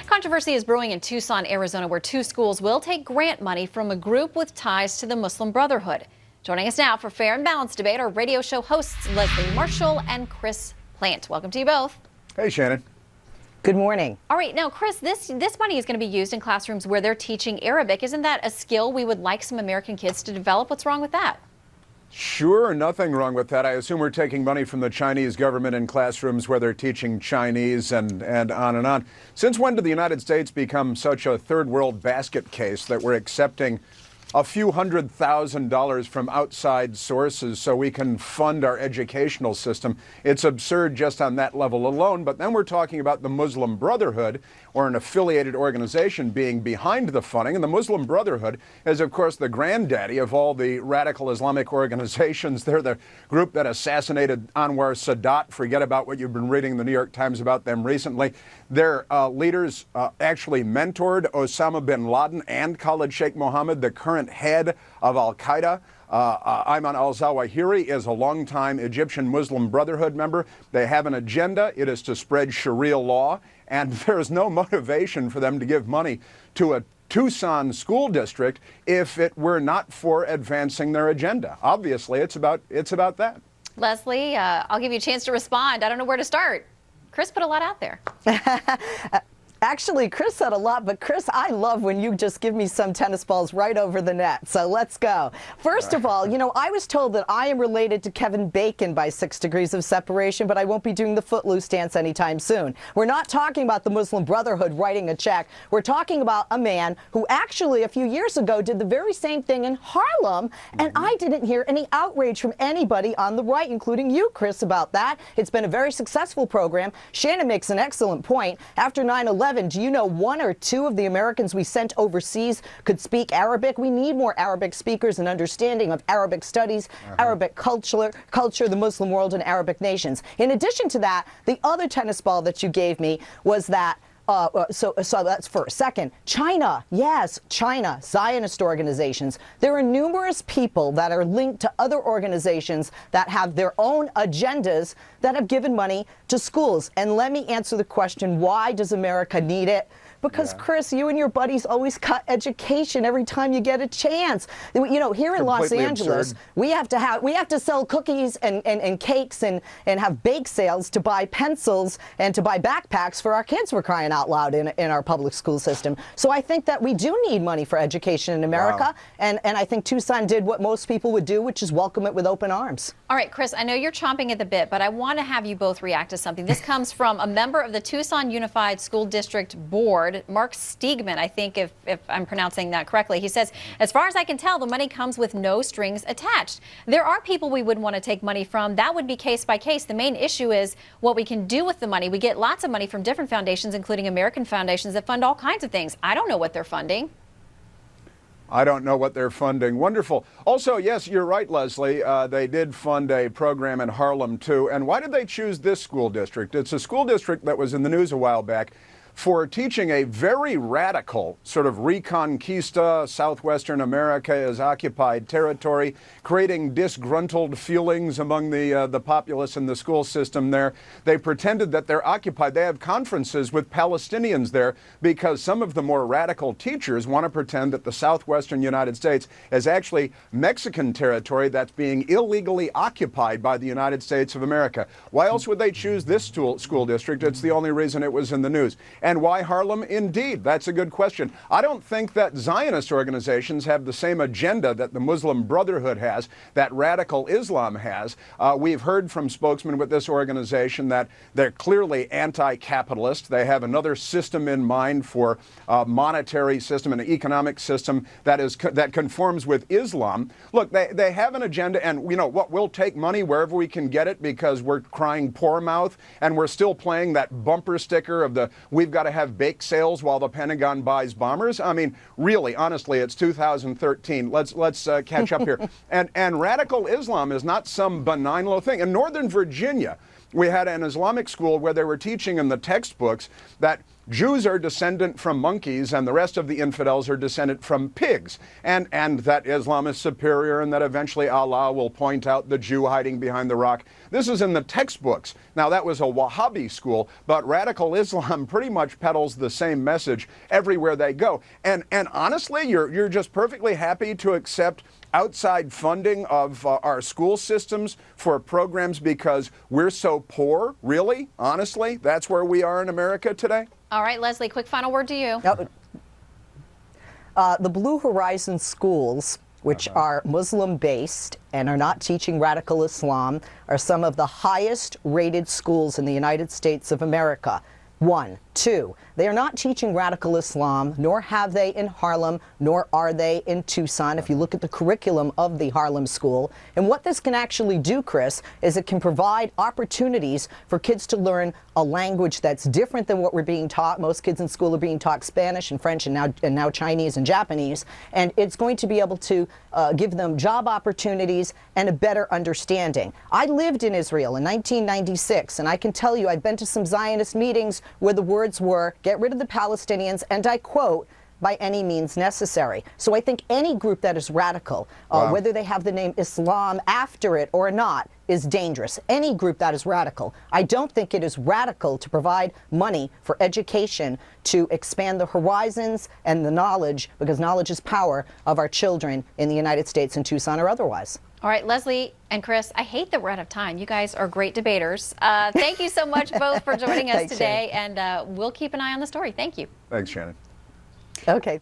Controversy is brewing in Tucson, Arizona, where two schools will take grant money from a group with ties to the Muslim Brotherhood. Joining us now for Fair and Balanced Debate are radio show hosts Leslie Marshall and Chris Plant. Welcome to you both. Hey, Shannon. Good morning. All right, now, Chris, this money is going to be used in classrooms where they're teaching Arabic. Isn't that a skill we would like some American kids to develop? What's wrong with that? Sure, nothing wrong with that. I assume we're taking money from the Chinese government in classrooms where they're teaching Chinese and on and on. Since when did the United States become such a third world basket case that we're accepting a few $100,000 from outside sources so we can fund our educational system? It's absurd just on that level alone. But then we're talking about the Muslim Brotherhood, or an affiliated organization, being behind the funding. And the Muslim Brotherhood is, of course, the granddaddy of all the radical Islamic organizations. They're the group that assassinated Anwar Sadat. Forget about what you've been reading in the New York Times about them recently. Their leaders actually mentored Osama bin Laden and Khalid Sheikh Mohammed, the current head of al-Qaeda. Ayman al-Zawahiri is a longtime Egyptian Muslim Brotherhood member. They have an agenda. It is to spread Sharia law, and there's no motivation for them to give money to a Tucson school district if it were not for advancing their agenda. Obviously, it's about that. Leslie, I'll give you a chance to respond. I don't know where to start. Chris put a lot out there. Actually, Chris said a lot, but Chris, I love when you just give me some tennis balls right over the net. So let's go. First of all, you know, I was told that I am related to Kevin Bacon by 6 degrees of separation, but I won't be doing the footloose dance anytime soon. We're not talking about the Muslim Brotherhood writing a check. We're talking about a man who actually a few years ago did the very same thing in Harlem, and I didn't hear any outrage from anybody on the right, including you, Chris, about that. It's been a very successful program. Shannon makes an excellent point. After 9/11, do you know 1 or 2 of the Americans we sent overseas could speak Arabic? We need more Arabic speakers and understanding of Arabic studies, Arabic culture, the Muslim world, and Arabic nations. In addition to that, the other tennis ball that you gave me was that so that's first. Second, China. Yes, China, Zionist organizations. There are numerous people that are linked to other organizations that have their own agendas that have given money to schools. And let me answer the question, why does America need it? Because, Chris, you and your buddies always cut education every time you get a chance. You know, here in Los Angeles, we have to sell cookies and cakes and have bake sales to buy pencils and to buy backpacks for our kids, for crying out loud, in our public school system. So I think that we do need money for education in America. Wow. And I think Tucson did what most people would do, which is welcome it with open arms. All right, Chris, I know you're chomping at the bit, but I want to have you both react to something. This comes from a member of the Tucson Unified School District Board, Mark Steegman, I think, if I'm pronouncing that correctly. He says, as far as I can tell, the money comes with no strings attached. There are people we wouldn't want to take money from. That would be case by case. The main issue is what we can do with the money. We get lots of money from different foundations, including American foundations that fund all kinds of things. I don't know what they're funding. I don't know what they're funding. Wonderful. Also, yes, you're right, Leslie. They did fund a program in Harlem, too. And why did they choose this school district? It's a school district that was in the news a while back for teaching a very radical sort of reconquista. Southwestern America is occupied territory, creating disgruntled feelings among the populace in the school system there. They pretended that they're occupied. They have conferences with Palestinians there because some of the more radical teachers want to pretend that the southwestern United States is actually Mexican territory that's being illegally occupied by the United States of America. Why else would they choose this school district? It's the only reason it was in the news. And why Harlem? Indeed, that's a good question. I don't think that Zionist organizations have the same agenda that the Muslim Brotherhood has, that radical Islam has. We've heard from spokesmen with this organization that they're clearly anti-capitalist. They have another system in mind for a monetary system and an economic system that conforms with Islam. Look, they have an agenda, and you know what? We'll take money wherever we can get it because we're crying poor mouth, and we're still playing that bumper sticker of the we've got to have bake sales while the Pentagon buys bombers. I mean, really, honestly, it's 2013. Let's catch up here. And radical Islam is not some benign little thing. In Northern Virginia, we had an Islamic school where they were teaching in the textbooks that Jews are descendant from monkeys and the rest of the infidels are descendant from pigs, and that Islam is superior and that eventually Allah will point out the Jew hiding behind the rock. This is in the textbooks. Now, that was a Wahhabi school, but radical Islam pretty much peddles the same message everywhere they go. And honestly, you're just perfectly happy to accept outside funding of our school systems for programs because we're so poor? Really? Honestly? That's where we are in America today? All right, Leslie, quick final word to you. The Blue Horizon schools, which are Muslim-based and are not teaching radical Islam, are some of the highest rated schools in the United States of America. 1. 2, they are not teaching radical Islam, nor have they in Harlem, nor are they in Tucson, if you look at the curriculum of the Harlem school. And what this can actually do, Chris, is it can provide opportunities for kids to learn a language that's different than what we're being taught. Most kids in school are being taught Spanish and French and now Chinese and Japanese. And it's going to be able to give them job opportunities and a better understanding. I lived in Israel in 1996, and I can tell you I've been to some Zionist meetings where the words were, get rid of the Palestinians, and I quote, by any means necessary. So I think any group that is radical, whether they have the name Islam after it or not, is dangerous. Any group that is radical. I don't think it is radical to provide money for education to expand the horizons and the knowledge, because knowledge is power, of our children in the United States, in Tucson or otherwise. All right, Leslie and Chris, I hate that we're out of time. You guys are great debaters. Thank you so much both for joining us Thanks, today, and we'll keep an eye on the story. Thank you. Thanks, Shannon. Okay.